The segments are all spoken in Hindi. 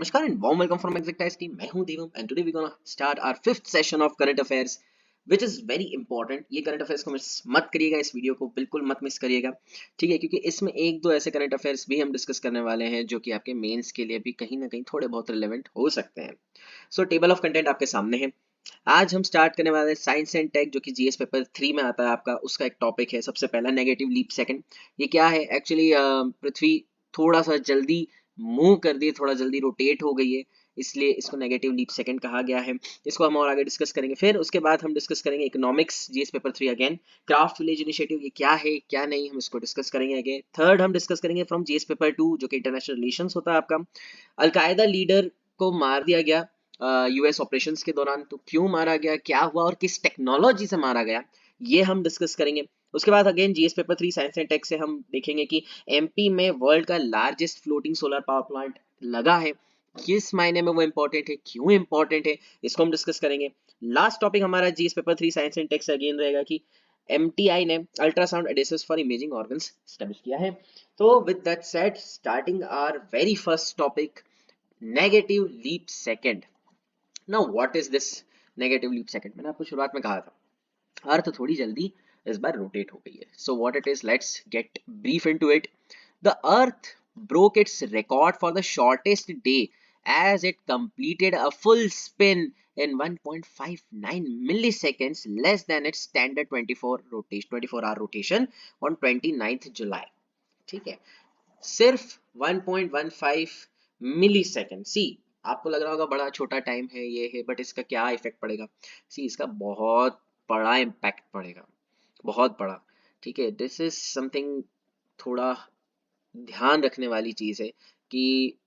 नमस्कार and warm welcome from Exactize team. मैं हूं Devam and today we gonna start our fifth session of current affairs which is very important. ये करंट अफेयर्स को मिस मत करिएगा, इस वीडियो को बिल्कुल मत मिस करिएगा, ठीक है, क्योंकि इसमें एक दो ऐसे करंट अफेयर्स भी हम डिस्कस करने वाले हैं जो कि आपके मेंस के लिए भी कहीं ना कहीं थोड़े बहुत रिलेवेंट हो सकते हैं। सो टेबल ऑफ कंटेंट आपके सामने है। आज हम स्टार्ट करने वाले हैं साइंस एंड टेक, जो कि जीएस पेपर 3 में आता है आपका, उसका एक टॉपिक है। सबसे पहला नेगेटिव लीप सेकंड। ये क्या है एक्चुअली? पृथ्वी थोड़ा सा जल्दी मूव कर दी, थोड़ा जल्दी रोटेट हो गई है, इसलिए इसको नेगेटिव लीप सेकंड कहा गया है। इसको हम और आगे डिस्कस करेंगे। फिर उसके बाद हम डिस्कस करेंगे economics GS paper 3 again, craft village initiative ये क्या है क्या नहीं, हम इसको डिस्कस करेंगे अगेन। थर्ड हम डिस्कस करेंगे फ्रॉम जीएस पेपर 2 जो कि इंटरनेशनल रिलेशंस होता है आपका। अलकायदा लीडर को मार दिया गया यूएस ऑपरेशंस के दौरान, तो क्यों मारा गया, क्या हुआ और किस टेक्नोलॉजी से मारा गया, ये हम डिस्कस करेंगे। उसके बाद again GS paper 3 science and tech से हम देखेंगे कि एमपी में वर्ल्ड का largest floating solar power plant लगा है, किस मायने में वो इंपॉर्टेंट है, क्यों इंपॉर्टेंट है, इसको हम डिस्कस करेंगे। लास्ट टॉपिक हमारा GS paper 3 science and tech से अगेन रहेगा कि एमटीआई ने ultrasound adhesives for imaging organs establish किया है। तो with that said, starting our very first topic, negative leap second. Now what is this negative leap second? मैंने आपको शुरुआत में कहा था अर्थ थोड़ी जल्दी इस बार रोटेट हो गई है। So what it is, let's get brief into it. The earth broke its record for the shortest day as it completed a full spin in 1.59 milliseconds, less than its standard 24-hour rotation on 29th July. ठीक है, सिर्फ 1.15 मिली सेकेंड। सी, आपको लग रहा होगा बड़ा छोटा टाइम है ये है, बट इसका क्या इफेक्ट पड़ेगा? सी, इसका बहुत बड़ा इम्पैक्ट पड़ेगा, बहुत बड़ा। ठीक है, दिस इज समथिंग थोड़ा ध्यान रखने वाली चीज है कि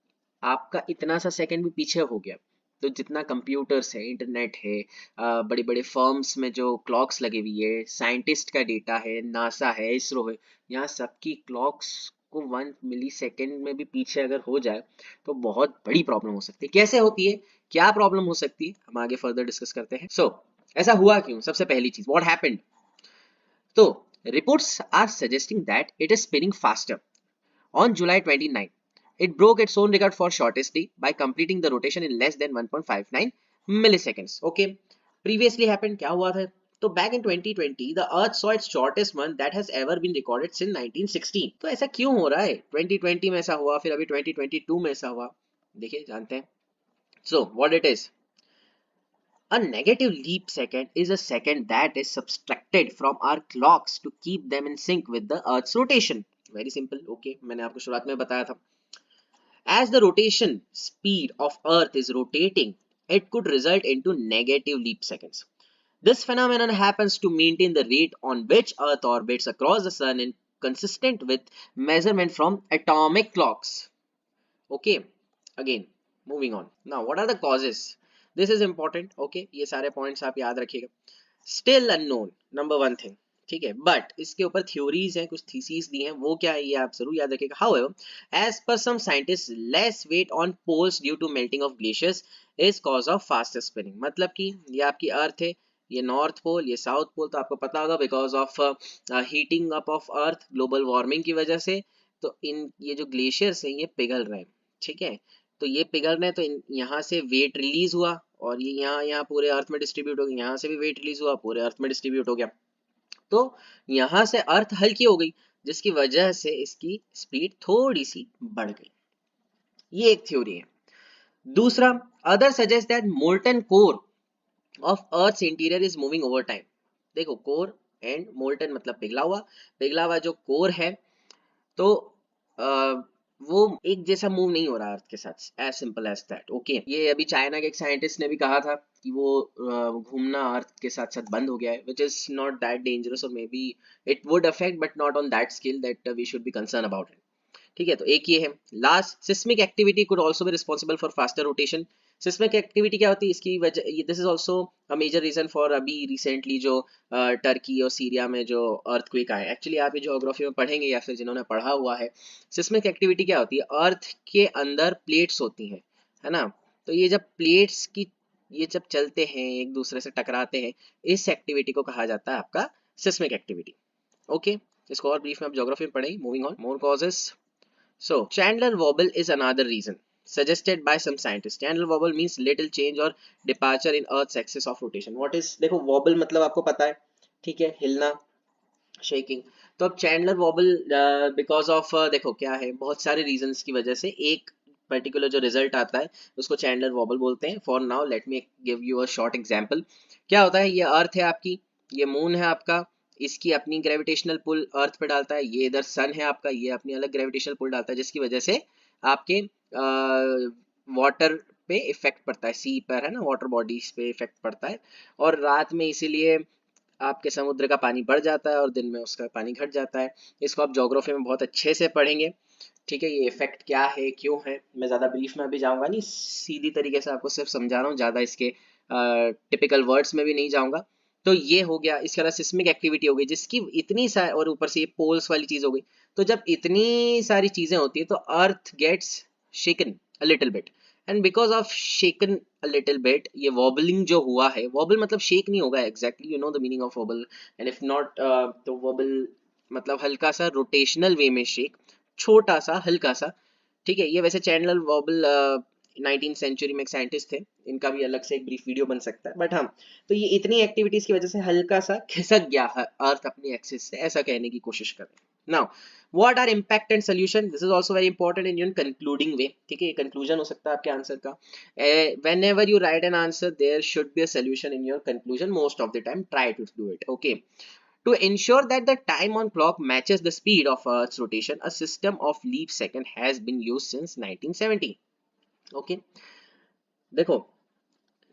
आपका इतना सा सेकंड भी पीछे हो गया तो जितना कंप्यूटर्स है, इंटरनेट है, बड़े बड़े फर्म्स में जो क्लॉक्स लगे हुई है, साइंटिस्ट का डेटा है, नासा है, इसरो है, यहाँ सबकी क्लॉक्स को 1 मिली सेकेंड में भी पीछे अगर हो जाए तो बहुत बड़ी प्रॉब्लम हो सकती है। कैसे होती है, क्या प्रॉब्लम हो सकती है, हम आगे फर्दर डिस्कस करते हैं। सो ऐसा हुआ क्यों? सबसे पहली चीज, व्हाट हैपेंड? तो reports are suggesting that it is spinning faster on July 29, it broke its own record for shortest day by completing the rotation in less than 1.59 milliseconds. Okay, previously happened, क्या हुआ था? तो back in 2020, the Earth saw its shortest month that has ever been recorded since 1916. तो ऐसा क्यों हो रहा है? 2020 में ऐसा हुआ, फिर अभी 2022 में ऐसा हुआ, देखिए जानते हैं। So what it is? A negative leap second is a second that is subtracted from our clocks to keep them in sync with the Earth's rotation. Very simple. Okay, मैंने आपको शुरुआत में बताया था। As the rotation speed of Earth is rotating, it could result into negative leap seconds. This phenomenon happens to maintain the rate on which Earth orbits across the Sun and consistent with measurement from atomic clocks. Okay, again, moving on. Now, what are the causes? This is important. Okay, ये सारे points आप याद रखिएगा। Still unknown, number one thing. ठीक है, बट इसके ऊपर थ्योरीज हैं, कुछ थीसिस दी हैं, वो क्या है ये आप जरूर याद रखिएगा। However, as per some scientist, less weight on poles due to melting of glaciers is cause of faster spinning. मतलब कि ये आपकी अर्थ है, ये नॉर्थ पोल, ये साउथ पोल, तो आपको पता होगा because of heating up of earth, global warming की वजह से, तो इन ये जो ग्लेशियर्स हैं ये पिघल रहे हैं। ठीक है, तो ये पिघल रहे हैं, तो यहाँ से वेट रिलीज हुआ और ये यहाँ पूरे अर्थ में डिस्ट्रीब्यूट हो गया, यहाँ से भी वेट रिलीज हुआ, पूरे अर्थ में डिस्ट्रीब्यूट हो गया, तो यहां से अर्थ हल्की हो गई, जिसकी वजह से इसकी स्पीड थोड़ी सी बढ़ गई। ये एक थ्योरी है। दूसरा, other suggest that molten core of earth interior is moving over time. देखो, कोर एंड मोल्टन मतलब पिघला हुआ जो कोर है, तो वो एक जैसा मूव नहीं हो रहा अर्थ के साथ, as simple as that. Okay, ये अभी चाइना के एक साइंटिस्ट ने भी कहा था कि वो घूमना अर्थ के साथ साथ बंद हो गया है, which is not that dangerous, और may be it would affect but not on that scale that we should be concern about it. ठीक है, तो एक ये है। Last, seismic activity could also be responsible for faster rotation. Seismic activity क्या होती है, इसकी वजह, this is also a major reason for अभी रिसेंटली जो टर्की और सीरिया में जो अर्थक्वेक आए। एक्चुअली आप ये ज्योग्राफी में पढ़ेंगे या फिर जिन्होंने पढ़ा हुआ है, सिस्मिक एक्टिविटी क्या होती है, अर्थ के अंदर प्लेट्स होती हैं, है ना, तो ये जब प्लेट्स की ये जब चलते हैं, एक दूसरे से टकराते हैं, इस एक्टिविटी को कहा जाता है आपका सिस्मिक एक्टिविटी। ओके, इसको और ब्रीफ में आप ज्योग्राफी में पढ़ेंगे। Moving on, more causes. So, Chandler wobble is another reason. suggested by some scientists. Chandler wobble means little change or departure in Earth's axis of rotation. What is, देखो wobble मतलब आपको पता है, ठीक है, हिलना, शेकिंग। तो अब चैंडलर वॉबल बिकॉज ऑफ देखो क्या है, बहुत सारे रीजंस की वजह से एक पर्टिकुलर जो रिजल्ट आता है उसको चैंडलर वॉबल बोलते हैं। For now let me give you a short example. क्या होता है, ये अर्थ है आपकी, ये मून है आपका, इसकी अपनी ग्रेविटेशनल पुल अर्थ पे डालता है, ये इधर सन है आपका, ये अपनी अलग ग्रेविटेशनल पुल डालता है, जिसकी वजह से आपके वाटर पे इफेक्ट पड़ता है, सी पर है ना, वाटर बॉडीज पे इफेक्ट पड़ता है, और रात में इसीलिए आपके समुद्र का पानी बढ़ जाता है और दिन में उसका पानी घट जाता है। इसको आप ज्योग्राफी में बहुत अच्छे से पढ़ेंगे, ठीक है, ये इफेक्ट क्या है, क्यों है। मैं ज़्यादा ब्रीफ में अभी जाऊंगा नहीं, सीधी तरीके से आपको सिर्फ समझा रहा हूँ, ज़्यादा इसके टिपिकल वर्ड्स में भी नहीं जाऊंगा। तो ये हो गया, इसके अलावा सिस्मिक एक्टिविटी हो गई, जिसकी इतनी सारी, और ऊपर से ये पोल्स वाली चीज़ हो गई। तो जब इतनी सारी चीज़ें होती है तो earth gets shaken a little bit, and because of shaken a little bit, ये वॉबलिंग जो हुआ है, वॉबल मतलब शेक नहीं होगा exactly, you know the meaning of wobble, and if not तो वॉबल मतलब हल्का सा रोटेशनल वे में शेक, छोटा सा हल्का सा, ठीक है। ये वैसे चैंडलर वॉबल 19th सेंचुरी में एक साइंटिस्ट थे, इनका भी अलग से एक ब्रीफ वीडियो बन सकता है, बट हाँ, तो ये इतनी एक्टिविटीज की वजह से हल्का सा खिसक गया अर्थ अपनी एक्सिस से, ऐसा कहने की कोशिश कर रहे हैं। Now what are impact and solution, this is also very important in your concluding way, ठीक है, ये कंक्लूजन हो सकता है आपके आंसर का। Whenever you write an answer there should be a solution in your conclusion, most of the time try to do it, okay. To ensure that the time on clock matches the speed of Earth's rotation, a system of leap second has been used since 1970. Okay, देखो,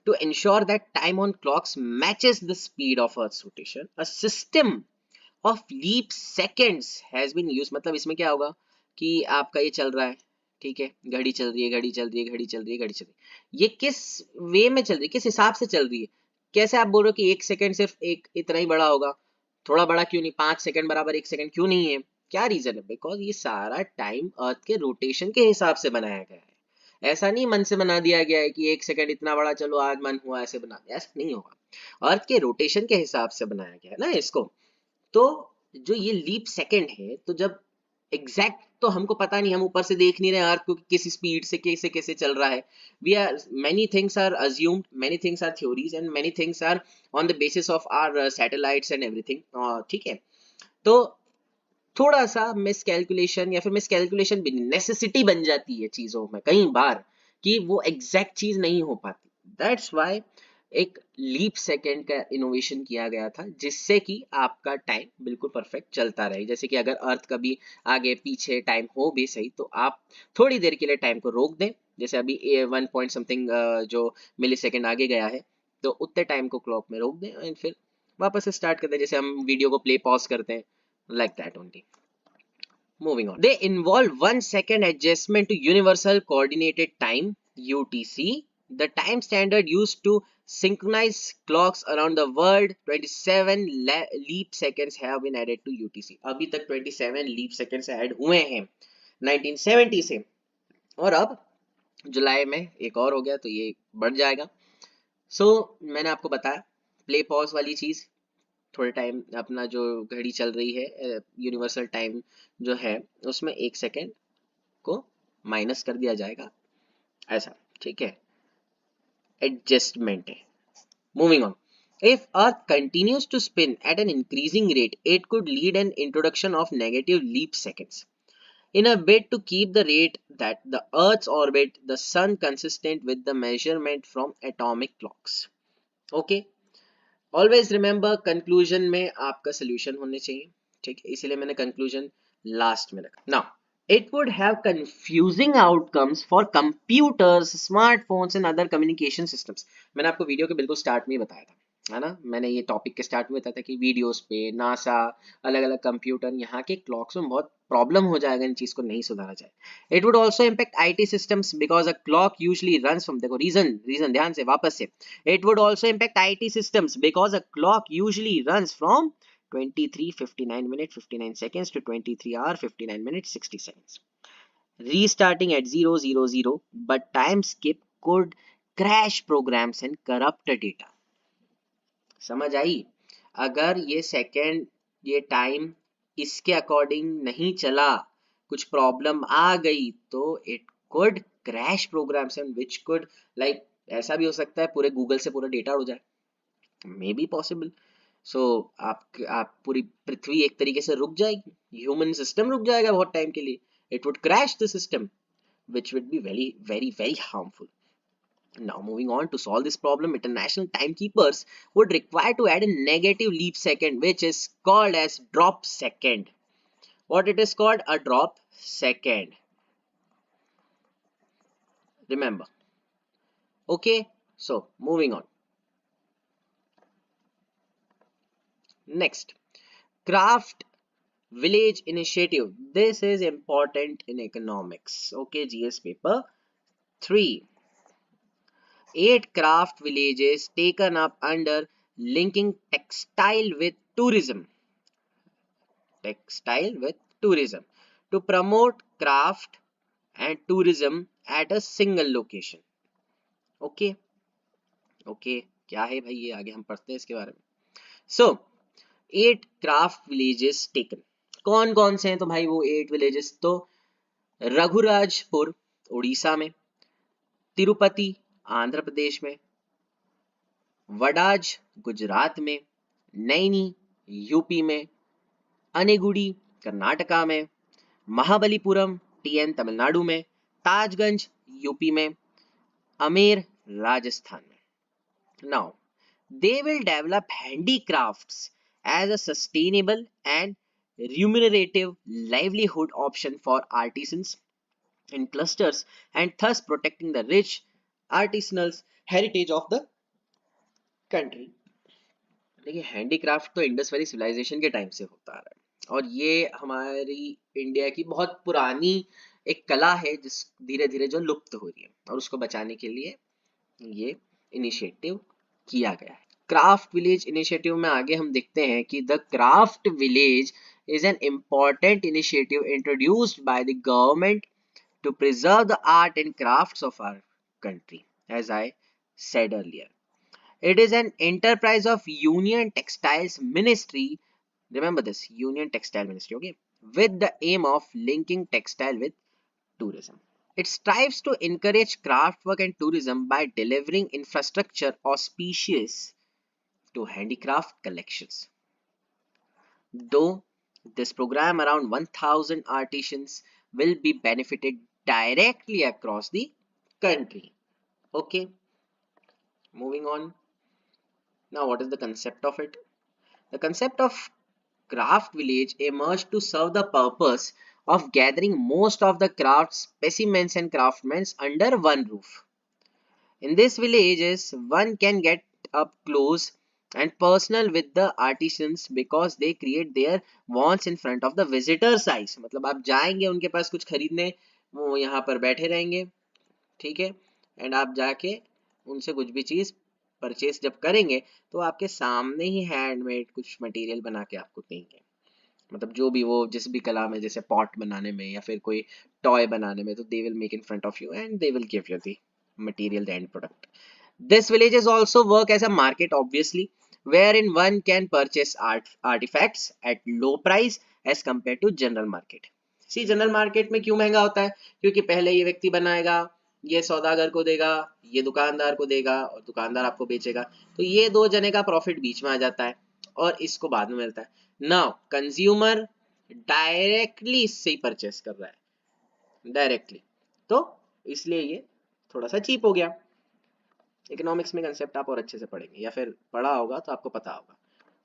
to ensure that time on clocks matches the speed of Earth's rotation, a system of leap seconds has been used। मतलब इसमें क्या होगा कि आपका ये चल रहा है, ठीक है, घड़ी चल रही है, घड़ी चल रही है, घड़ी चल रही है, घड़ी चल रही है, ये किस वे में चल रही है, किस हिसाब से चल रही है। कैसे आप बोल रहे हो कि एक सेकंड सिर्फ एक इतना ही बड़ा होगा, थोड़ा बड़ा क्यों नहीं, 5 सेकंड बराबर एक सेकंड क्यों नहीं है, क्या रीजन है? बिकॉज ये सारा टाइम अर्थ के रोटेशन के हिसाब से बनाया गया है, ऐसा नहीं मन से बना दिया गया है कि एक सेकंड इतना बड़ा, चलो आज मन हुआ ऐसे बना दिया, ऐसा नहीं होगा, अर्थ के रोटेशन के हिसाब से बनाया गया है ना इसको। तो जो ये लीप सेकंड है, तो जब एग्जैक्ट तो हमको पता नहीं, हम ऊपर से देख नहीं रहे अर्थ को किस स्पीड से कैसे कैसे चल रहा है, we are many things are assumed, many things are theories, and many things are on the basis of our satellites and everything, ठीक है। तो थोड़ा सा मिस कैलकुलेशन या फिर मिस कैलकुलेशन भी नेसेसिटी बन जाती है चीजों में कई बार, कि वो एग्जैक्ट चीज नहीं हो पाती। दैट्स व्हाई एक लीप सेकेंड का इनोवेशन किया गया था, जिससे कि आपका टाइम बिल्कुल परफेक्ट चलता रहे। जैसे कि अगर अर्थ कभी आगे पीछे टाइम हो भी सही, तो आप थोड़ी देर के लिए टाइम को रोक दें, जैसे अभी 1 पॉइंट समथिंग जो मिली सेकेंड आगे गया है, तो उतने टाइम को क्लॉक में रोक दें एंड फिर वापस से स्टार्ट कर दें, जैसे हम वीडियो को प्ले पॉज करते हैं, like that only. Moving on, they involve 1 second adjustment to universal coordinated time UTC, the time standard used to synchronize clocks around the world. 27 leap seconds have been added to UTC, अभी तक 27 leap seconds add हुए हैं 1970 से, और अब जुलाई में एक और हो गया, तो ये बढ़ जाएगा। मैंने आपको बताया प्ले पॉज वाली चीज, थोड़े टाइम अपना जो घड़ी चल रही है, यूनिवर्सल टाइम जो है, उसमें 1 सेकेंड को माइनस कर दिया जाएगा, ऐसा, ठीक है, एडजस्टमेंट है। Moving on, if earth continues to spin at an increasing rate, it could lead an introduction of negative leap seconds in a bid to keep the rate that the earth's orbit the sun consistent with the measurement from atomic clocks, okay। Always remember, conclusion में आपका सोल्यूशन होने चाहिए, ठीक है, इसीलिए मैंने कंक्लूजन लास्ट में रखा। Now it would have confusing outcomes for computers, smartphones and other communication systems. मैंने आपको वीडियो के बिल्कुल स्टार्ट में ही बताया था, है ना, मैंने ये टॉपिक के स्टार्ट में बताया था कि वीडियोस पे नासा, अलग अलग कंप्यूटर, यहाँ के क्लॉक्स में बहुत प्रॉब्लम हो जाएगा इन चीज को नहीं सुधारा जाए। It would also impact IT systems because a clock usually runs from, देखो रीजन ध्यान से वापस से, it would also impact IT systems because a clock usually runs from 23:59 minutes 59 seconds to 23 hour 59 minutes 60 seconds, restarting at 000, but time skip could crash programs and corrupt data। समझ आई? अगर ये सेकंड, ये टाइम इसके अकॉर्डिंग नहीं चला, कुछ प्रॉब्लम आ गई, तो it could crash programs and which could like ऐसा भी हो सकता है पूरे गूगल से पूरा डेटा उड़ जाए, मे बी पॉसिबल। सो आप पूरी पृथ्वी एक तरीके से रुक जाएगी, ह्यूमन सिस्टम रुक जाएगा बहुत टाइम के लिए, it would crash the system which would be very very very harmful. Now moving on, to solve this problem, international timekeepers would require to add a negative leap second which is called as drop second. What it is called? A drop second. Remember. Okay, so moving on. Next, craft village initiative. This is important in economics. Okay, GS paper 3. 8 craft villages taken up under linking textile with tourism. Textile with tourism to promote craft and tourism at a single location. Okay. Okay. क्या है भाई ये, आगे हम पढ़ते हैं इसके बारे में. So 8 craft villages taken. कौन कौन से हैं? तो भाई वो 8 villages तो रघुराजपुर उड़ीसा में, तिरुपति आंध्र प्रदेश में, वडाज गुजरात में, नैनी यूपी में, अनेगुड़ी कर्नाटका में, महाबलीपुरम टीएन तमिलनाडु में, ताजगंज यूपी में, अमेर राजस्थान में. Now they will develop handicrafts as a sustainable and remunerative livelihood option for artisans in clusters and thus protecting the rich artisanal heritage of the country. देखिए हैंडीक्राफ्ट तो इंडस वैली सिविलाइजेशन के टाइम से होता आ रहा है और ये हमारी इंडिया की बहुत पुरानी एक कला है जिस धीरे धीरे जो लुप्त हो रही है और उसको बचाने के लिए ये इनिशिएटिव किया गया है. क्राफ्ट विलेज इनिशिएटिव में आगे हम देखते हैं कि the craft village is an important initiative introduced by the government to preserve the art and crafts of our country, as I said earlier. It is an enterprise of Union Textiles Ministry. Remember this, Union Textile Ministry, okay? With the aim of linking textile with tourism. It strives to encourage craft work and tourism by delivering infrastructure auspicious to handicraft collections. Though this program, around 1000 artisans will be benefited directly across the country. Okay, moving on. Now, what is the concept of it? The concept of craft village emerged to serve the purpose of gathering most of the craft specimens and craftsmen under one roof. In these villages, one can get up close and personal with the artisans because they create their wants in front of the visitors' eyes. मतलब आप जाएंगे उनके पास कुछ खरीदने, वो यहाँ पर बैठे रहेंगे, ठीक है, एंड आप जाके उनसे कुछ भी चीज परचेस जब करेंगे तो आपके सामने ही हैंडमेड कुछ मटेरियल बना के आपको देंगे. मतलब जो भी वो जिस भी कला में, जैसे पॉट बनाने में या फिर कोई टॉय बनाने में, तो they will make in front of you and they will give you the material, the end product. This villages also work as a market, obviously, wherein one can purchase artifacts at low price as compared to general market. See, general market में क्यों महंगा होता है? क्योंकि पहले ये व्यक्ति बनाएगा, ये सौदागर को देगा, ये दुकानदार को देगा और दुकानदार आपको बेचेगा, तो ये दो जने का प्रॉफिट बीच में आ जाता है और इसको बाद में मिलता है. नाउ कंज्यूमर डायरेक्टली इससे ही परचेस कर रहा है, डायरेक्टली, तो इसलिए ये थोड़ा सा चीप हो गया. इकोनॉमिक्स में कंसेप्ट आप और अच्छे से पढ़ेंगे या फिर पढ़ा होगा तो आपको पता होगा.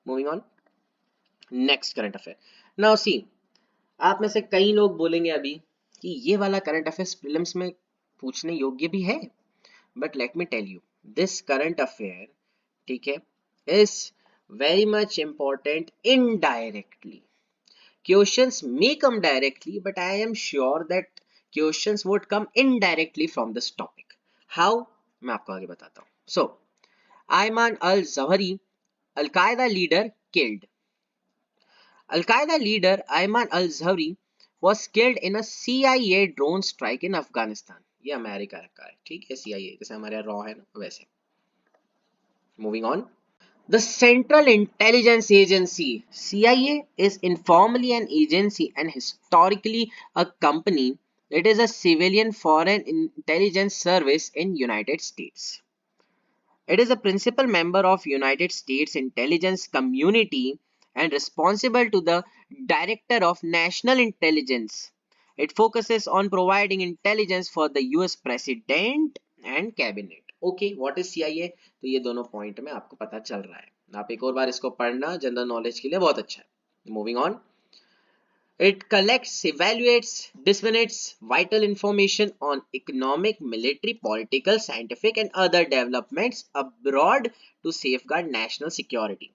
Moving on, next current affair. Now see, आप में से कई लोग बोलेंगे अभी कि ये वाला करंट अफेयर्स प्रीलिम्स में पूछने योग्य भी है, but let me tell you, this current affair, ठीक है, is very much important indirectly. Questions may come directly, but I am sure that questions would come indirectly from this topic. How? मैं आपको आगे बताता हूँ. So, Ayman al-Zawahiri, Al-Qaeda leader, killed. Al-Qaeda leader Ayman al-Zawahiri was killed in a CIA drone strike in Afghanistan. ये अमेरिका का है, ठीक है, CIA जैसे हमारे रॉ है ना वैसे. Moving on. The Central Intelligence Agency, CIA, is informally an agency and historically a company It is a civilian foreign intelligence service in United States. It is a principal member of United States intelligence community and responsible to the Director of National Intelligence. It focuses on providing intelligence for the US President and Cabinet. Okay, what is CIA? तो ये दोनों पॉइंट में आपको पता चल रहा है. आप एक और बार इसको पढ़ना जनरल नॉलेज के लिए बहुत अच्छा है. Moving on. It collects, evaluates, disseminates vital information on economic, military, political, scientific, and other developments abroad to safeguard national security.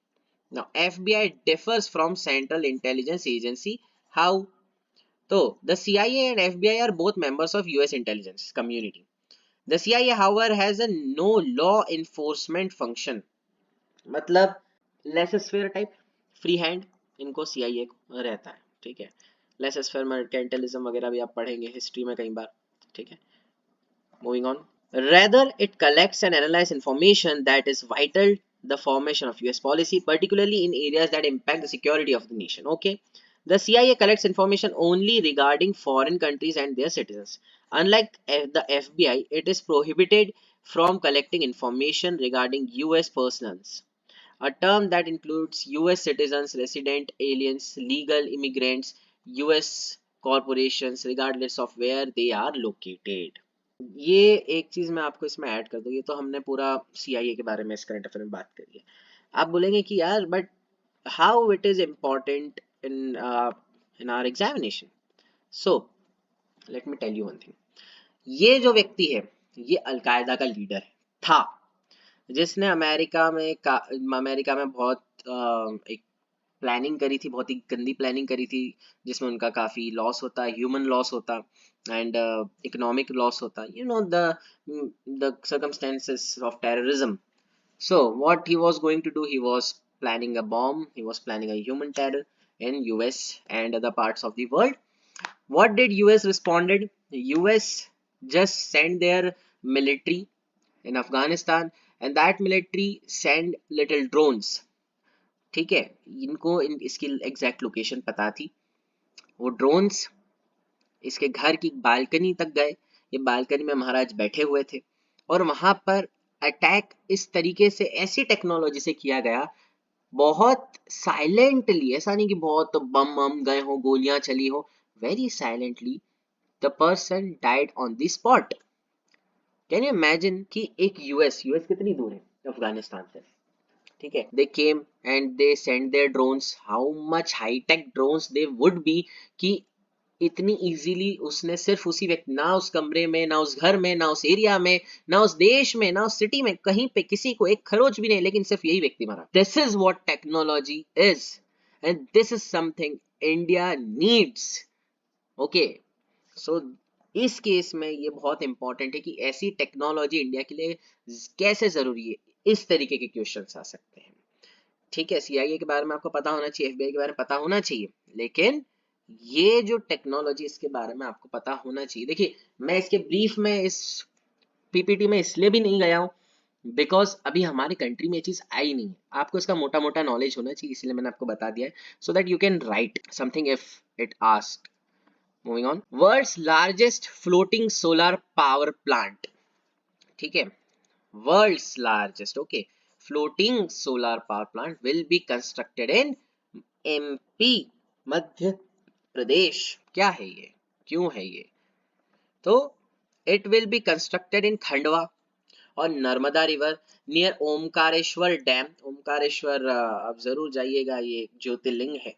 Now, FBI differs from Central Intelligence Agency. How? So, the CIA and FBI are both members of US intelligence community. The CIA, however, has a no law enforcement function. मतलब लेसोस्फेयर टाइप फ्री हैंड इनको सीआईए को रहता है. ठीक है, लेसोस्फेयर मर्केंटिलिज्म वगैरह भी आप पढ़ेंगे हिस्ट्री में कई बार. ठीक है, moving on. Rather, it collects and analyzes information that is vital the formation of US policy, particularly in areas that impact the security of the nation. Okay, the CIA collects information only regarding foreign countries and their citizens. Unlike the FBI, it is prohibited from collecting information regarding US persons, a term that includes US citizens, resident aliens, legal immigrants, US corporations, regardless of where they are located. ये एक चीज मैं आपको इसमें ऐड कर दूं. ये तो हमने पूरा CIA के बारे में इस करंट अफेयर में बात करी है. आप बोलेंगे कि यार but how it is important in our examination. So let me tell you one thing. ये जो व्यक्ति है ये अलकायदा का लीडर था, जिसने अमेरिका में बहुत एक प्लानिंग करी थी, बहुत ही गंदी प्लानिंग करी थी, जिसमें उनका काफी लॉस होता, ह्यूमन लॉस होता एंड इकोनॉमिक लॉस होता. You know the circumstances of terrorism. So what he was going to do, he was planning a bomb, he was planning a human terror in US and other parts of the world. What did US responded? US just sent their military in Afghanistan and that military sent little drones. ठीक है, इनको इसकी एग्जैक्ट लोकेशन पता थी. वो ड्रोन्स इसके घर की बालकनी तक गए. ये बालकनी में महाराज बैठे हुए थे और वहां पर अटैक इस तरीके से ऐसी टेक्नोलॉजी से किया गया, बहुत साइलेंटली. ऐसा नहीं कि बहुत बम बम गए हो, गोलियां चली हो. Very silently the person died on the spot. Can you imagine कि एक यूएस कितनी दूर है अफगानिस्तान से. ठीक है, they came and they sent their drones. How much high tech drones they would be कि इतनी इजीली उसने सिर्फ उसी व्यक्ति, ना उस कमरे में, ना उस घर में, ना उस एरिया में, ना उस देश में, ना उस सिटी में, कहीं पे किसी को एक खरोच भी नहीं, लेकिन सिर्फ यही व्यक्ति मारा. This is what technology is and this is something India needs. Okay, so इस केस में ये बहुत इंपॉर्टेंट है कि ऐसी टेक्नोलॉजी इंडिया के लिए कैसे जरूरी है. इस तरीके के क्वेश्चंस आ सकते हैं. ठीक है, सीआईए के बारे में आपको पता होना चाहिए, एफबीआई के बारे में पता होना चाहिए, लेकिन ये जो टेक्नोलॉजी इसके बारे में आपको पता होना चाहिए. देखिए, मैं इसके ब्रीफ में इस पीपीटी में इसलिए भी नहीं गया हूं बिकॉज अभी हमारी कंट्री में ये चीज आई नहीं है. आपको इसका मोटा मोटा नॉलेज होना चाहिए, इसलिए मैंने आपको बता दिया है so that you can write something if it asked. Moving on. World's largest floating solar power plant. ठीक है, world's largest, okay, floating solar power plant will be constructed in MP, Madhya Pradesh. क्या है ये, क्यों है ये? तो it will be constructed in Khandwa और Narmada river near Omkareshwar dam. Omkareshwar आप जरूर जाइएगा, ये ज्योतिर्लिंग है.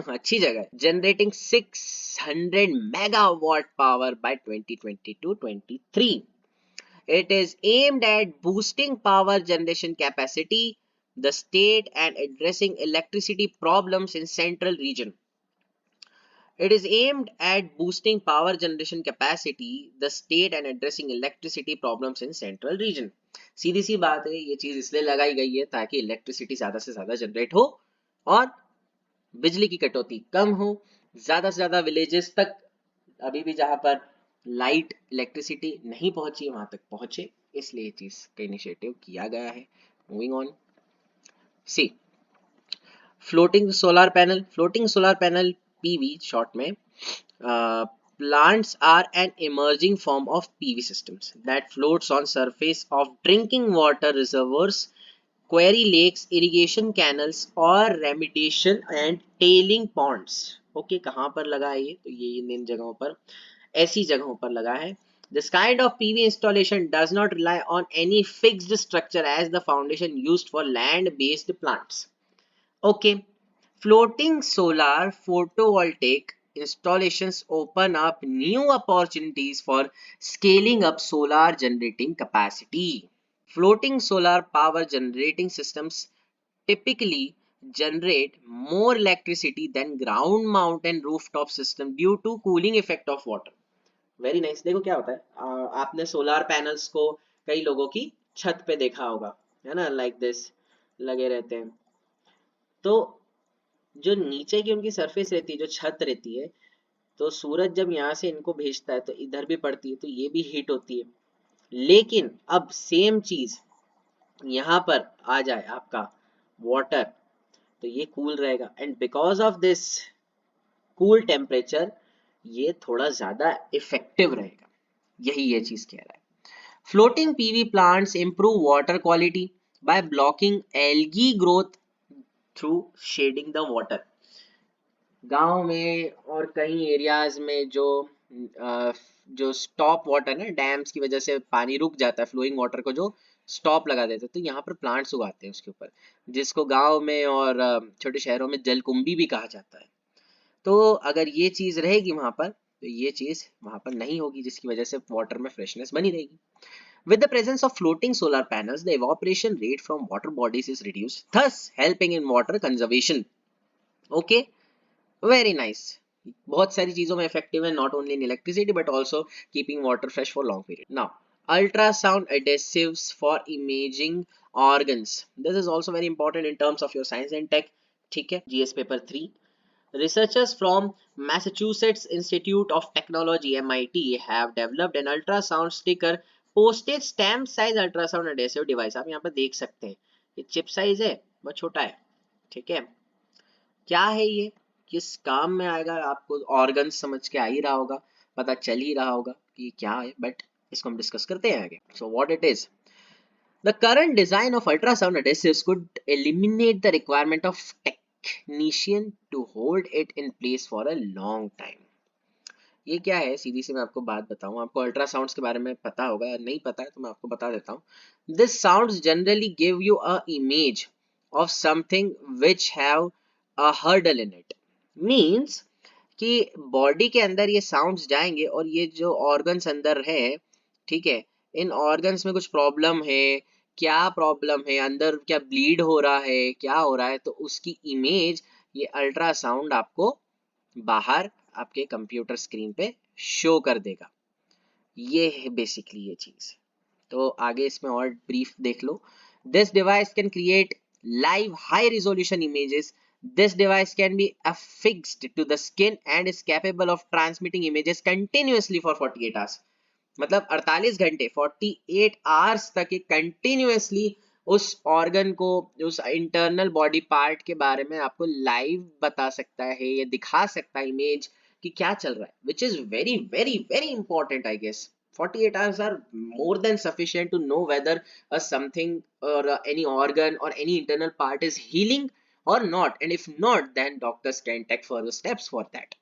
अच्छी जगह है. Generating 600 megawatt power bye 2022-23. It is aimed at boosting power generation capacity, the state, and addressing electricity problems in central region. It is aimed at boosting power generation capacity, the state, and addressing electricity problems in central region. सीधी सी बात है, ये चीज इसलिए लगाई गई है ताकि इलेक्ट्रिसिटी ज्यादा से ज्यादा जनरेट हो और बिजली की कटौती कम हो, ज्यादा से ज्यादा विलेजेस तक अभी भी जहां पर लाइट इलेक्ट्रिसिटी नहीं पहुंची वहां तक पहुंचे, इसलिए चीज का इनिशिएटिव किया गया है. Moving on. See floating solar panel PV short में Plants are an emerging form of PV systems that floats on surface of drinking water reservoirs, quarry lakes, irrigation canals और remediation and tailing ponds. Okay कहाँ पर लगा है ये? तो ये इन जगहों पर, ऐसी जगहों पर लगा है. This kind of PV installation does not rely on any fixed structure as the foundation used for land-based plants. Okay, floating solar photovoltaic installations open up new opportunities for scaling up solar generating capacity. Floating solar power generating systems typically generate more electricity than ground mounted rooftop system due to cooling effect of water. Very nice. देखो क्या होता है, आपने सोलर पैनल्स को कई लोगों की छत पे देखा होगा, है ना, लाइक दिस लगे रहते हैं. तो जो नीचे की उनकी सरफेस रहती है, जो छत रहती है, तो सूरज जब यहाँ से इनको भेजता है तो इधर भी पड़ती है, तो ये भी हीट होती है. लेकिन अब सेम चीज यहाँ पर आ जाए आपका वाटर, तो ये कूल रहेगा, and because of this cool temperature ये थोड़ा ज्यादा इफेक्टिव रहेगा. यही ये चीज कह रहा है. Floating PV plants improve water quality by blocking algae growth through shedding the water. गांव में और कई एरियाज में जो स्टॉप वाटर है, डैम्स की वजह से पानी रुक जाता है, फ्लोइंग वाटर को जो स्टॉप लगा देते हैं, तो यहाँ पर प्लांट्स उगाते हैं उसके ऊपर, जिसको गांव में और छोटे शहरों में जलकुंभी भी कहा जाता है. तो अगर ये चीज रहेगी वहां पर, तो ये चीज वहां पर नहीं होगी, जिसकी वजह से वाटर में फ्रेशनेस बनी रहेगी. With the presence of floating solar panels, the evaporation rate from water bodies is reduced, thus helping in water conservation. Okay, very nice. बहुत सारी चीजों में effective है, not only in electricity but also keeping water fresh for long period. Now, ultrasound adhesives for imaging organs. This is also very important in terms of your science and tech. ठीक है, GS paper 3. Researchers from Massachusetts Institute of Technology (MIT) have developed an ultrasound sticker postage stamp size ultrasound adhesive device. आप यहाँ पर देख सकते हैं, ये चिप साइज है, बहुत छोटा है. ठीक है, क्या है ये, किस काम में आएगा, आपको ऑर्गन समझ के आ ही रहा होगा, पता चल ही रहा होगा कि क्या है, बट इसको हम डिस्कस करते हैं आगे. So what it is. The current design of ultrasound adhesives could eliminate the requirement of technician to hold it in place for a long time. ये क्या है, सीधी सी मैं आपको बात बताऊं, आपको अल्ट्रासाउंड्स के बारे में पता होगा, या नहीं पता है तो मैं आपको बता देता हूँ. This sounds generally give you a image of something which have a hurdle in it. Means कि बॉडी के अंदर ये साउंड्स जाएंगे और ये जो ऑर्गन्स अंदर है, ठीक है, इन ऑर्गन्स में कुछ प्रॉब्लम है, क्या प्रॉब्लम है, अंदर क्या ब्लीड हो रहा है, क्या हो रहा है, तो उसकी इमेज ये अल्ट्रासाउंड आपको बाहर आपके कंप्यूटर स्क्रीन पे शो कर देगा. ये है बेसिकली ये चीज. तो आगे इसमें और ब्रीफ देख लो. This device can create live high resolution images. This device can be affixed to the skin and is capable of transmitting images continuously for 48 hours. मतलब 48 घंटे, 48 आवर्स तक ये कंटिन्यूअसली उस ऑर्गन को, उस इंटरनल बॉडी पार्ट के बारे में आपको लाइव बता सकता है, ये दिखा सकता है इमेज कि क्या चल रहा है, which is very very very important. I guess 48 hours are more than sufficient to know whether something or any organ or any internal part is healing or not, and if not, then doctors can take further steps for that.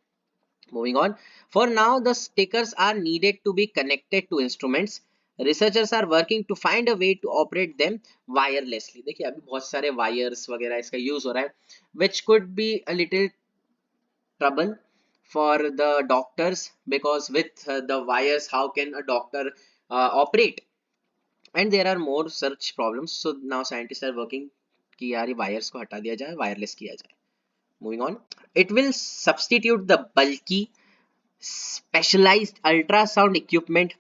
Moving on, for now the stickers are needed to be connected to instruments. Researchers are working to find a way to operate them wirelessly. देखिए अभी बहुत सारे wires वगैरह इसका use हो रहा है, which could be a little trouble for the doctors, because with the wires how can a doctor operate, and there are more such problems. So now scientists are working कि यार ये wires को हटा दिया जाए, wireless किया जाए. Moving on, it will substitute the bulky specialized ultrasound equipment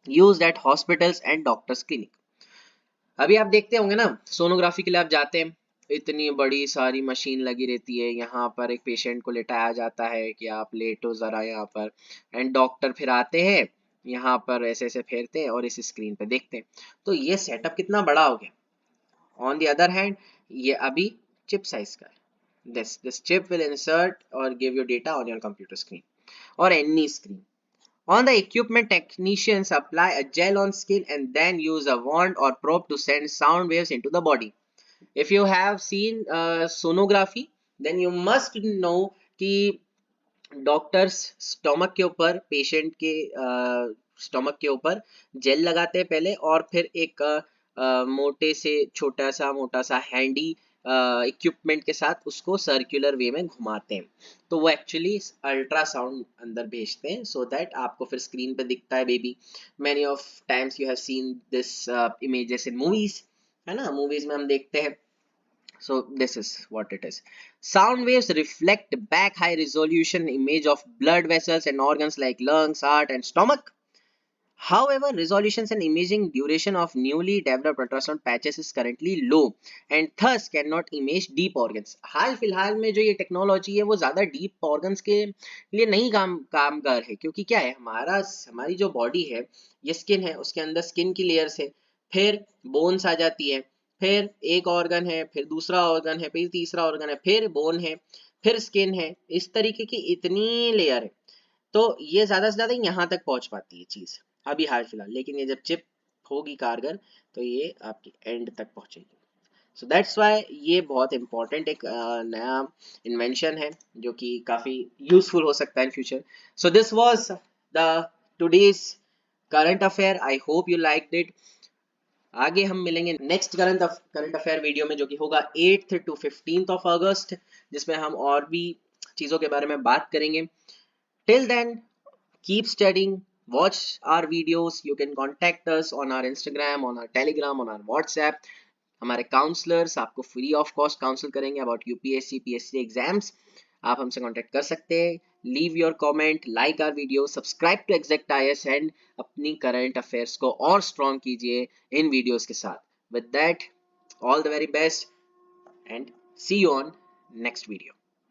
used at hospitals and doctors clinic. अभी आप देखते होंगे ना, सोनोग्राफी के लिए आप जाते हैं, इतनी बड़ी सारी मशीन लगी रहती है, यहाँ पर एक पेशेंट को लेटाया जाता है कि आप लेटो जरा यहाँ पर, एंड डॉक्टर फिर आते हैं यहाँ पर ऐसे ऐसे फेरते हैं और इस स्क्रीन पे देखते हैं. तो ये सेटअप कितना बड़ा हो गया. ऑन द अदर हैंड ये अभी चिप साइज का है. This chip will insert or give you data on your computer screen or any screen. On the equipment, technicians apply a gel on skin and then use a wand or probe to send sound waves into the body. If you have seen sonography, then you must know कि डॉक्टर्स स्टोमक के ऊपर पेशेंट के स्टोमक के ऊपर जेल लगाते हैं पहले, और फिर एक मोटे से मोटा सा हैंडी इक्विपमेंट के साथ उसको सर्कुलर वे में घुमाते हैं, तो वो एक्चुअली अल्ट्रासाउंड अंदर भेजते हैं, सो दैट आपको फिर स्क्रीन पे दिखता है baby. Many of times you have seen this images in movies, है ना, मूवीज में हम देखते हैं. So this is what it is. Sound waves reflect back high resolution image of blood vessels and organs like lungs, heart and stomach. However, resolutions and imaging duration of newly developed ultrasound patches is currently low and thus cannot image deep organs. हाल फिलहाल में जो ये टेक्नोलॉजी है वो ज़्यादा डीप ऑर्गन्स के लिए नहीं कामगार है, क्योंकि क्या है, हमारी जो बॉडी है, ये स्किन है, उसके अंदर स्किन की लेयर्स है, फिर बोन्स आ जाती है, फिर एक ऑर्गन है, फिर दूसरा ऑर्गन है, फिर तीसरा ऑर्गन है, फिर बोन है, फिर स्किन है, इस तरीके की इतनी लेयर है. तो ये ज्यादा से ज्यादा यहाँ तक पहुंच पाती है चीज अभी हाल फिलहाल, लेकिन ये जब चिप होगी कारगर तो ये आपकी एंड तक पहुंचेगी. सो दैट्स वाई ये बहुत इंपॉर्टेंट एक नया इन्वेंशन है जो कि काफी यूजफुल हो सकता है in future. So this was the today's current affair. I hope you liked it. आगे हम मिलेंगे नेक्स्ट करंट अफेयर वीडियो में, जो कि होगा 8th to 15th of अगस्त, जिसमें हम और भी चीजों के बारे में बात करेंगे. Till then, keep studying, watch our videos. You can contact us on our Instagram, on our Telegram, on our WhatsApp. हमारे काउंसलर्स आपको फ्री ऑफ कॉस्ट काउंसिल करेंगे अबाउट यूपीएससी पीएससी एग्जाम्स. आप हमसे कांटेक्ट कर सकते हैं. Leave your comment, like our video, subscribe to Exact IAS and अपनी करंट अफेयर्स को और स्ट्रॉन्ग कीजिए इन वीडियोस के साथ. With that, all the very best and see you on next video.